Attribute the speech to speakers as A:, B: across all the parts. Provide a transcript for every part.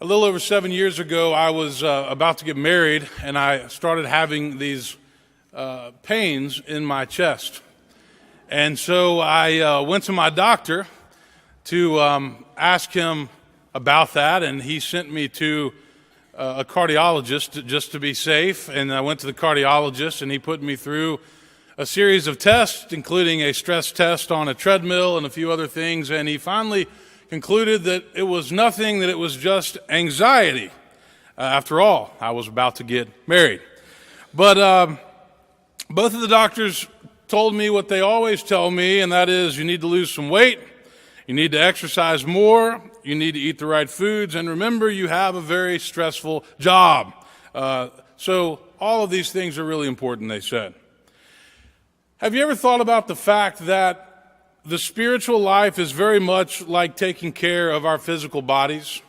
A: A little over 7 years ago, I was about to get married, and I started having these pains in my chest. And so I went to my doctor to ask him about that, and he sent me to a cardiologist just to be safe. And I went to the cardiologist, and he put me through a series of tests, including a stress test on a treadmill and a few other things, and he finally concluded that it was nothing, that it was just anxiety. After all, I was about to get married. But both of the doctors told me what they always tell me, and that is you need to lose some weight, you need to exercise more, you need to eat the right foods, and remember you have a very stressful job. So all of these things are really important, they said. Have you ever thought about the fact that the spiritual life is very much like taking care of our physical bodies?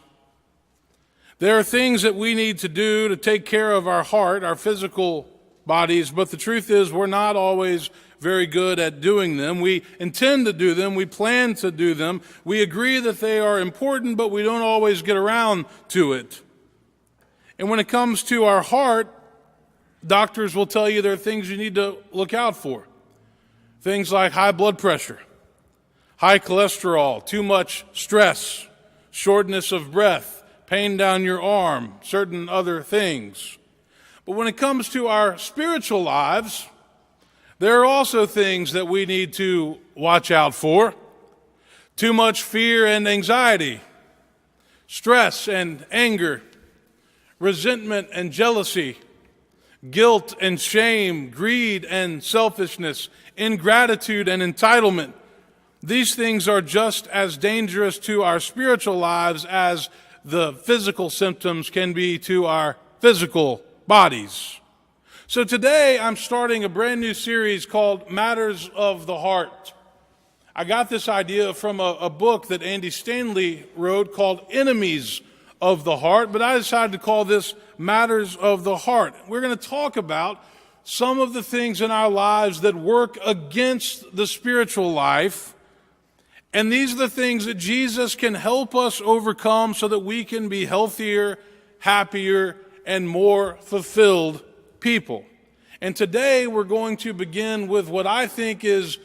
A: There are things that we need to do to take care of our heart, our physical bodies, but the truth is we're not always very good at doing them. We intend to do them, we plan to do them, we agree that they are important, but we don't always get around to it. And when it comes to our heart, doctors will tell you there are things you need to look out for. Things like high blood pressure, high cholesterol, too much stress, shortness of breath, pain down your arm, certain other things. But when it comes to our spiritual lives, there are also things that we need to watch out for. Too much fear and anxiety, stress and anger, resentment and jealousy, guilt and shame, greed and selfishness, ingratitude and entitlement. These things are just as dangerous to our spiritual lives as the physical symptoms can be to our physical bodies. So today I'm starting a brand new series called Matters of the Heart. I got this idea from a book that Andy Stanley wrote called Enemies of the Heart, but I decided to call this Matters of the Heart. We're going to talk about some of the things in our lives that work against the spiritual life. And these are the things that Jesus can help us overcome so that we can be healthier, happier, and more fulfilled people. And today we're going to begin with what I think is,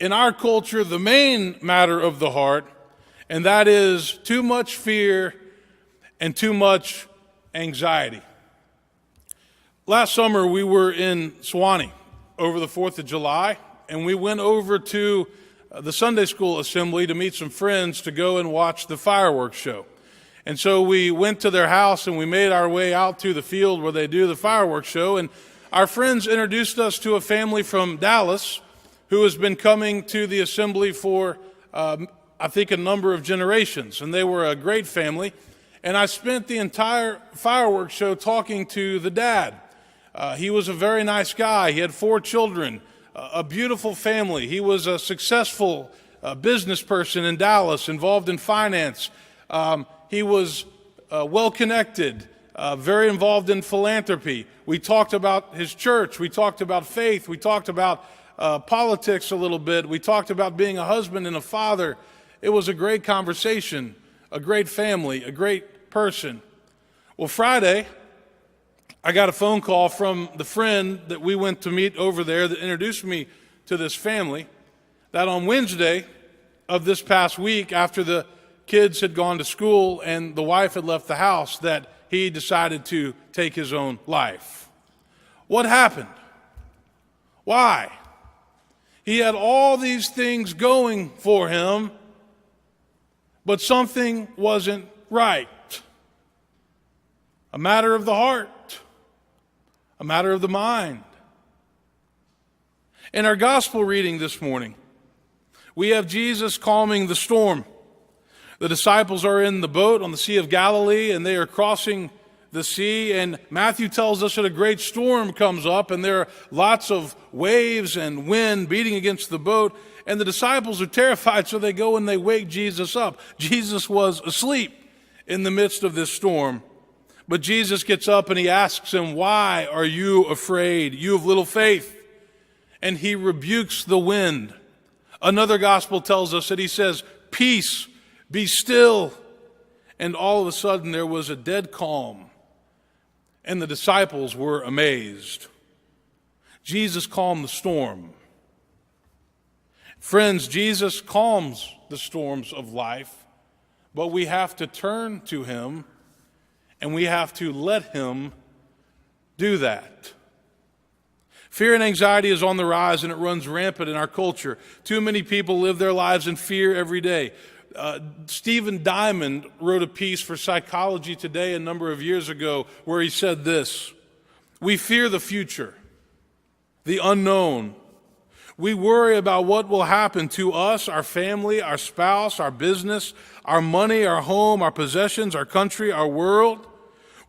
A: in our culture, the main matter of the heart, and that is too much fear and too much anxiety. Last summer we were in Sewanee over the 4th of July, and we went over to the Sunday school assembly to meet some friends to go and watch the fireworks show. And so we went to their house and we made our way out to the field where they do the fireworks show. And our friends introduced us to a family from Dallas who has been coming to the assembly for, I think, a number of generations. And they were a great family. And I spent the entire fireworks show talking to the dad. He was a very nice guy. He had 4 children. A beautiful family. He was a successful business person in Dallas, involved in finance. He was well-connected, very involved in philanthropy. We talked about his church. We talked about faith. We talked about politics a little bit. We talked about being a husband and a father. It was a great conversation, a great family, a great person. Well, Friday, I got a phone call from the friend that we went to meet over there that introduced me to this family, that on Wednesday of this past week, after the kids had gone to school and the wife had left the house, that he decided to take his own life. What happened? Why? He had all these things going for him, but something wasn't right. A matter of the heart. A matter of the mind. In our gospel reading this morning, we have Jesus calming the storm. The disciples are in the boat on the Sea of Galilee, and they are crossing the sea, and Matthew tells us that a great storm comes up, and there are lots of waves and wind beating against the boat, and the disciples are terrified, so they go and they wake Jesus up. Jesus was asleep in the midst of this storm. But Jesus gets up and he asks him, "Why are you afraid, you of little faith?" And he rebukes the wind. Another gospel tells us that he says, "Peace, be still." And all of a sudden there was a dead calm, and the disciples were amazed. Jesus calmed the storm. Friends, Jesus calms the storms of life, but we have to turn to him, and we have to let him do that. Fear and anxiety is on the rise, and it runs rampant in our culture. Too many people live their lives in fear every day. Stephen Diamond wrote a piece for Psychology Today a number of years ago where he said this: "We fear the future, the unknown. We worry about what will happen to us, our family, our spouse, our business, our money, our home, our possessions, our country, our world.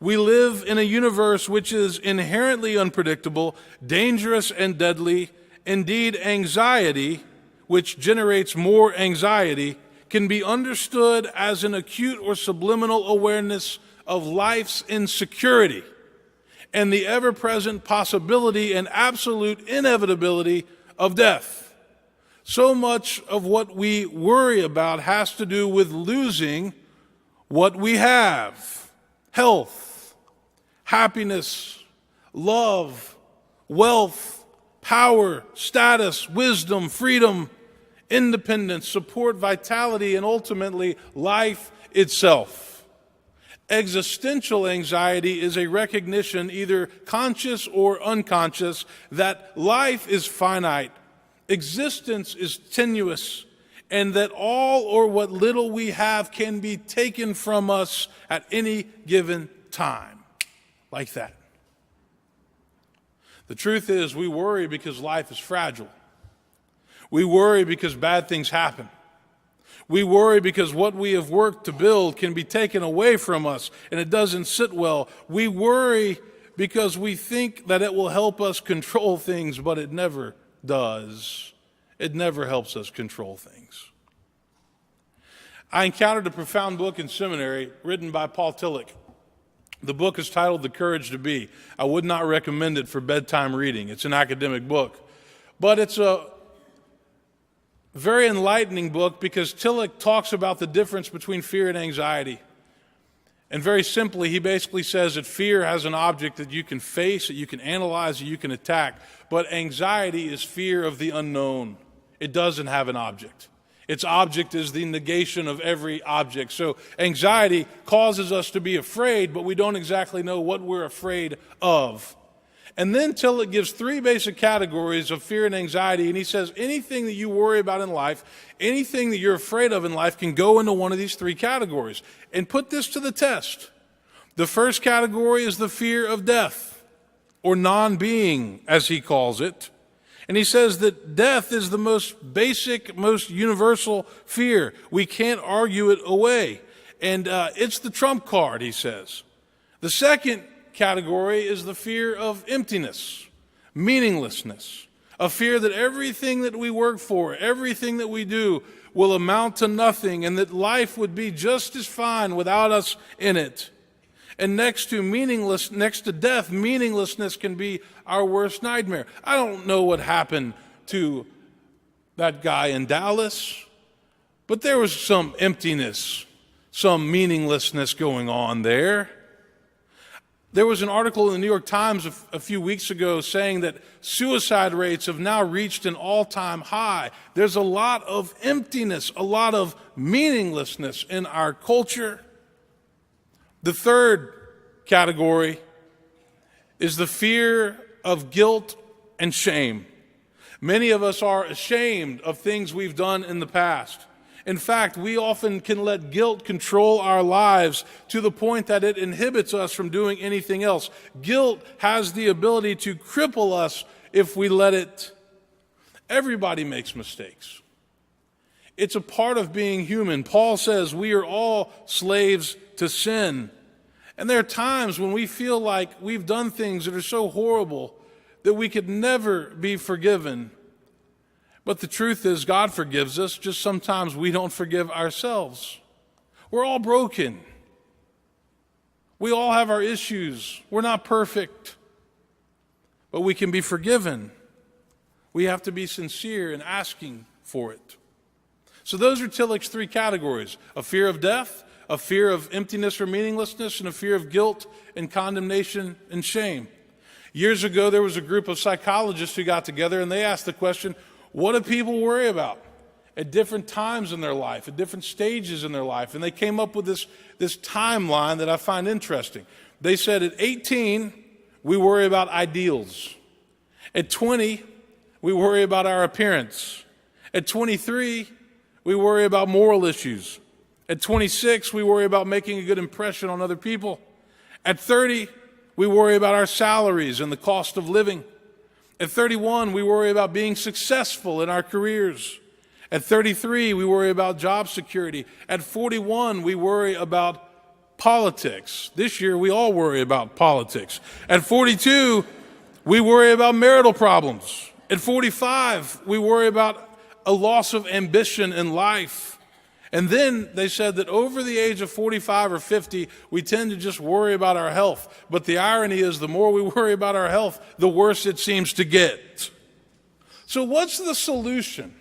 A: We live in a universe which is inherently unpredictable, dangerous, and deadly. Indeed, anxiety, which generates more anxiety, can be understood as an acute or subliminal awareness of life's insecurity and the ever-present possibility and absolute inevitability of death. So much of what we worry about has to do with losing what we have: health, happiness, love, wealth, power, status, wisdom, freedom, independence, support, vitality, and ultimately life itself. Existential anxiety is a recognition, either conscious or unconscious, that life is finite, existence is tenuous, and that all or what little we have can be taken from us at any given time. Like that. The truth is, we worry because life is fragile. We worry because bad things happen. We worry because what we have worked to build can be taken away from us and it doesn't sit well. We worry because we think that it will help us control things, but it never does. It never helps us control things. I encountered a profound book in seminary written by Paul Tillich. The book is titled The Courage to Be. I would not recommend it for bedtime reading. It's an academic book. But it's a very enlightening book because Tillich talks about the difference between fear and anxiety. And very simply, he basically says that fear has an object that you can face, that you can analyze, that you can attack. But anxiety is fear of the unknown. It doesn't have an object. Its object is the negation of every object. So anxiety causes us to be afraid, but we don't exactly know what we're afraid of. And then Tillich gives three basic categories of fear and anxiety, and he says anything that you worry about in life, anything that you're afraid of in life can go into one of these three categories. And put this to the test. The first category is the fear of death, or non-being, as he calls it. And he says that death is the most basic, most universal fear. We can't argue it away. And it's the trump card, he says. The second category is the fear of emptiness, meaninglessness, a fear that everything that we work for, everything that we do will amount to nothing, and that life would be just as fine without us in it. And next to death, meaninglessness can be our worst nightmare. I don't know what happened to that guy in Dallas, but there was some emptiness, some meaninglessness going on there. There was an article in the New York Times a few weeks ago saying that suicide rates have now reached an all-time high. There's a lot of emptiness, a lot of meaninglessness in our culture. The third category is the fear of guilt and shame. Many of us are ashamed of things we've done in the past. In fact, we often can let guilt control our lives to the point that it inhibits us from doing anything else. Guilt has the ability to cripple us if we let it. Everybody makes mistakes. It's a part of being human. Paul says we are all slaves to sin. And there are times when we feel like we've done things that are so horrible that we could never be forgiven. But the truth is, God forgives us, just sometimes we don't forgive ourselves. We're all broken. We all have our issues. We're not perfect. But we can be forgiven. We have to be sincere in asking for it. So those are Tillich's three categories: a fear of death, a fear of emptiness or meaninglessness, and a fear of guilt and condemnation and shame. Years ago, there was a group of psychologists who got together and they asked the question, what do people worry about at different times in their life, at different stages in their life? And they came up with this timeline that I find interesting. They said at 18, we worry about ideals. At 20, we worry about our appearance. At 23, we worry about moral issues. At 26, we worry about making a good impression on other people. At 30, we worry about our salaries and the cost of living. At 31, we worry about being successful in our careers. At 33, we worry about job security. At 41, we worry about politics. This year, we all worry about politics. At 42, we worry about marital problems. At 45, we worry about a loss of ambition in life. And then they said that over the age of 45 or 50, we tend to just worry about our health. But the irony is the more we worry about our health, the worse it seems to get. So what's the solution?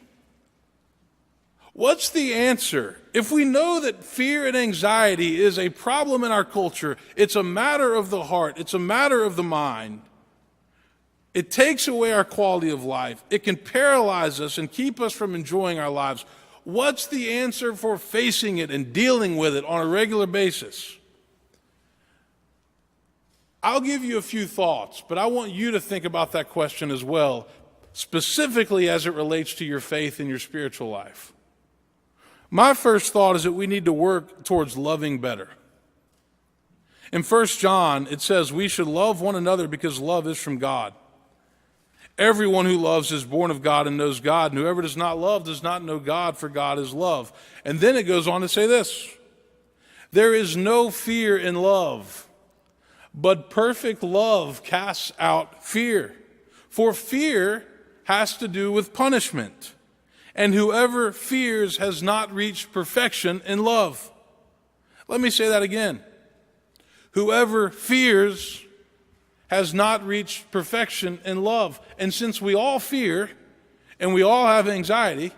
A: What's the answer? If we know that fear and anxiety is a problem in our culture, it's a matter of the heart, it's a matter of the mind. It takes away our quality of life. It can paralyze us and keep us from enjoying our lives. What's the answer for facing it and dealing with it on a regular basis? I'll give you a few thoughts, but I want you to think about that question as well, specifically as it relates to your faith and your spiritual life. My first thought is that we need to work towards loving better. In 1 John, it says we should love one another because love is from God. Everyone who loves is born of God and knows God, and whoever does not love does not know God, for God is love. And then it goes on to say this, there is no fear in love, but perfect love casts out fear. For fear has to do with punishment, and whoever fears has not reached perfection in love. Let me say that again. Whoever fears has not reached perfection in love. And since we all fear and we all have anxiety,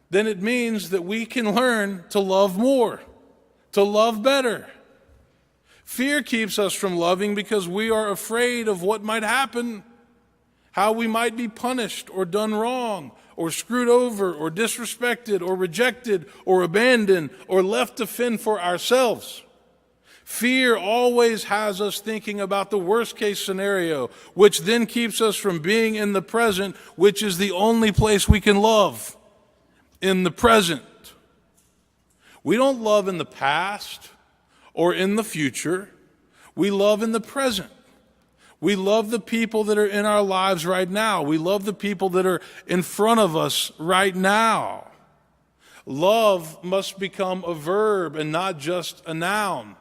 A: then it means that we can learn to love more, to love better. Fear keeps us from loving because we are afraid of what might happen, how we might be punished or done wrong or screwed over or disrespected or rejected or abandoned or left to fend for ourselves. Fear always has us thinking about the worst case scenario, which then keeps us from being in the present, which is the only place we can love, in the present. We don't love in the past or in the future. We love in the present. We love the people that are in our lives right now. We love the people that are in front of us right now. Love must become a verb and not just a noun.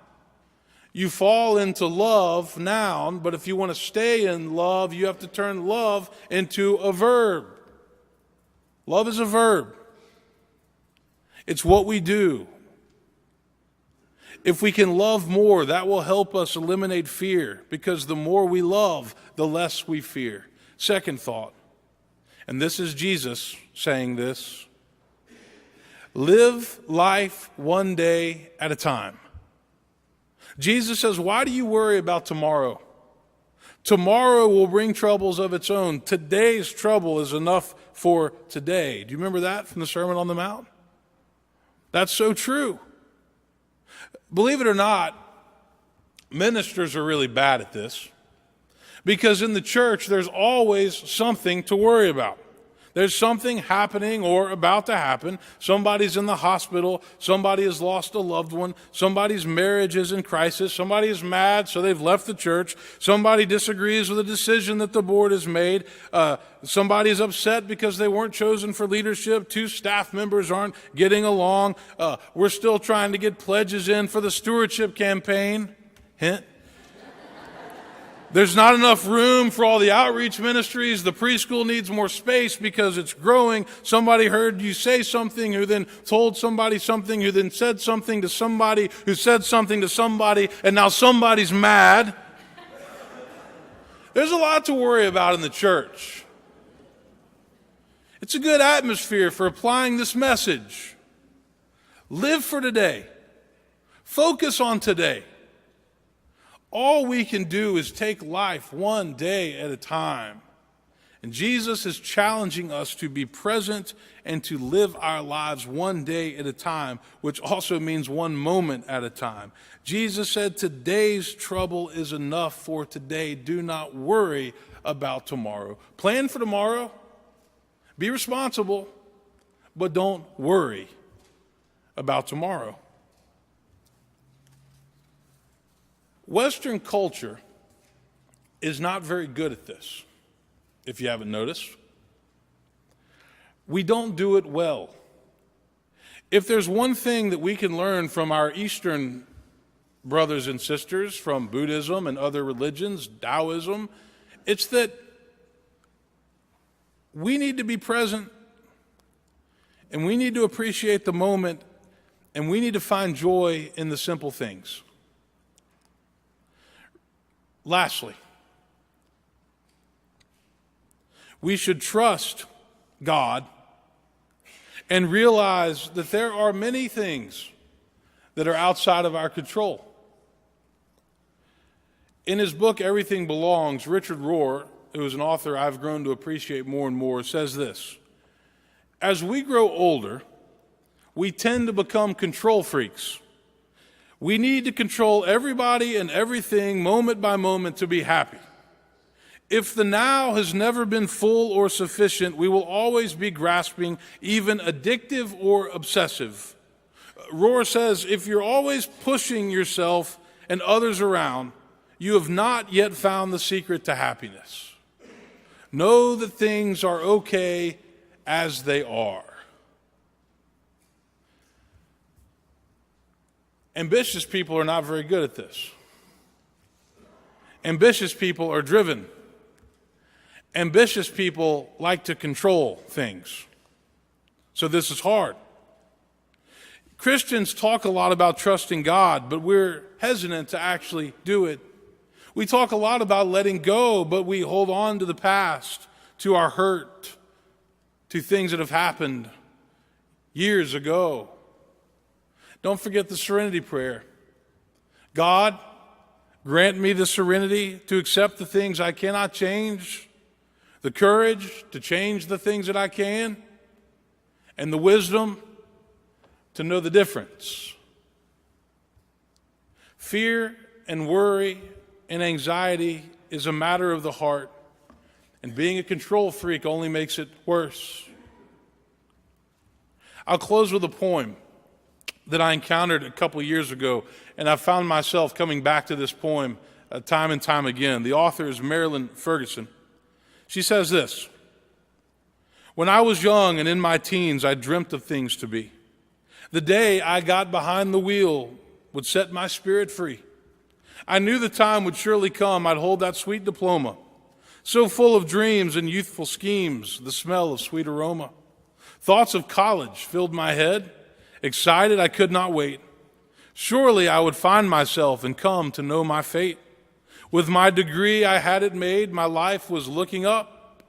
A: You fall into love, noun, but if you want to stay in love, you have to turn love into a verb. Love is a verb. It's what we do. If we can love more, that will help us eliminate fear, because the more we love, the less we fear. Second thought, and this is Jesus saying this, live life one day at a time. Jesus says, why do you worry about tomorrow? Tomorrow will bring troubles of its own. Today's trouble is enough for today. Do you remember that from the Sermon on the Mount? That's so true. Believe it or not, ministers are really bad at this, because in the church, there's always something to worry about. There's something happening or about to happen. Somebody's in the hospital. Somebody has lost a loved one. Somebody's marriage is in crisis. Somebody is mad, so they've left the church. Somebody disagrees with a decision that the board has made. Somebody is upset because they weren't chosen for leadership. 2 staff members aren't getting along. We're still trying to get pledges in for the stewardship campaign. Hint. There's not enough room for all the outreach ministries. The preschool needs more space because it's growing. Somebody heard you say something, who then told somebody something, who then said something to somebody, who said something to somebody, and now somebody's mad. There's a lot to worry about in the church. It's a good atmosphere for applying this message. Live for today. Focus on today. All we can do is take life one day at a time. And Jesus is challenging us to be present and to live our lives one day at a time, which also means one moment at a time. Jesus said, today's trouble is enough for today. Do not worry about tomorrow. Plan for tomorrow. Be responsible, but don't worry about tomorrow. Western culture is not very good at this, if you haven't noticed. We don't do it well. If there's one thing that we can learn from our Eastern brothers and sisters, from Buddhism and other religions, Taoism, it's that we need to be present, and we need to appreciate the moment, and we need to find joy in the simple things. Lastly, we should trust God and realize that there are many things that are outside of our control. In his book, Everything Belongs, Richard Rohr, who is an author I've grown to appreciate more and more, says this: as we grow older, we tend to become control freaks. We need to control everybody and everything moment by moment to be happy. If the now has never been full or sufficient, we will always be grasping, even addictive or obsessive. Rohr says, if you're always pushing yourself and others around, you have not yet found the secret to happiness. Know that things are okay as they are. Ambitious people are not very good at this. Ambitious people are driven. Ambitious people like to control things. So this is hard. Christians talk a lot about trusting God, but we're hesitant to actually do it. We talk a lot about letting go, but we hold on to the past, to our hurt, to things that have happened years ago. Don't forget the serenity prayer. God, grant me the serenity to accept the things I cannot change, the courage to change the things that I can, and the wisdom to know the difference. Fear and worry and anxiety is a matter of the heart, and being a control freak only makes it worse. I'll close with a poem that I encountered a couple years ago, and I found myself coming back to this poem time and time again. The author is Marilyn Ferguson. She says this: when I was young and in my teens, I dreamt of things to be. The day I got behind the wheel would set my spirit free. I knew the time would surely come I'd hold that sweet diploma, so full of dreams and youthful schemes, the smell of sweet aroma. Thoughts of college filled my head. Excited, I could not wait. Surely I would find myself and come to know my fate. With my degree, I had it made. My life was looking up.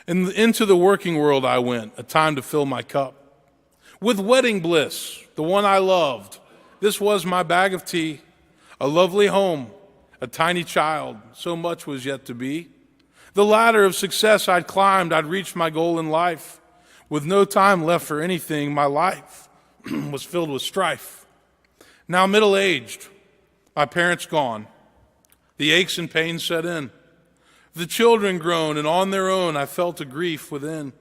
A: And into the working world I went, a time to fill my cup. With wedding bliss, the one I loved, this was my bag of tea. A lovely home, a tiny child, so much was yet to be. The ladder of success I'd climbed, I'd reached my goal in life. With no time left for anything, my life was filled with strife. Now middle-aged, my parents gone, the aches and pains set in. The children grown, and on their own I felt a grief within.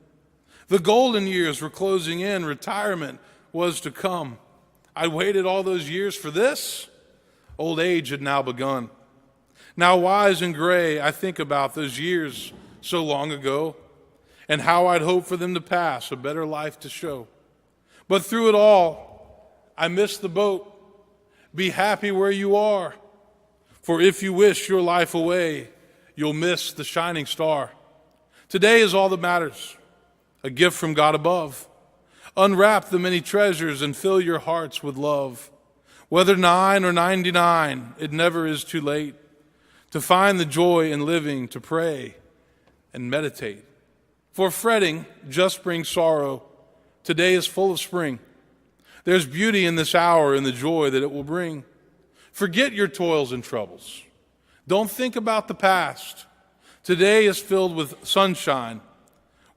A: The golden years were closing in, retirement was to come. I waited all those years for this. Old age had now begun. Now wise and gray, I think about those years so long ago, and how I'd hoped for them to pass, a better life to show. But through it all, I missed the boat. Be happy where you are, for if you wish your life away, you'll miss the shining star. Today is all that matters, a gift from God above. Unwrap the many treasures and fill your hearts with love. Whether 9 or 99, it never is too late to find the joy in living, to pray and meditate. For fretting just brings sorrow. Today is full of spring. There's beauty in this hour and the joy that it will bring. Forget your toils and troubles. Don't think about the past. Today is filled with sunshine,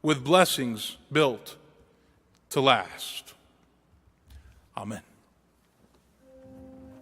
A: with blessings built to last. Amen.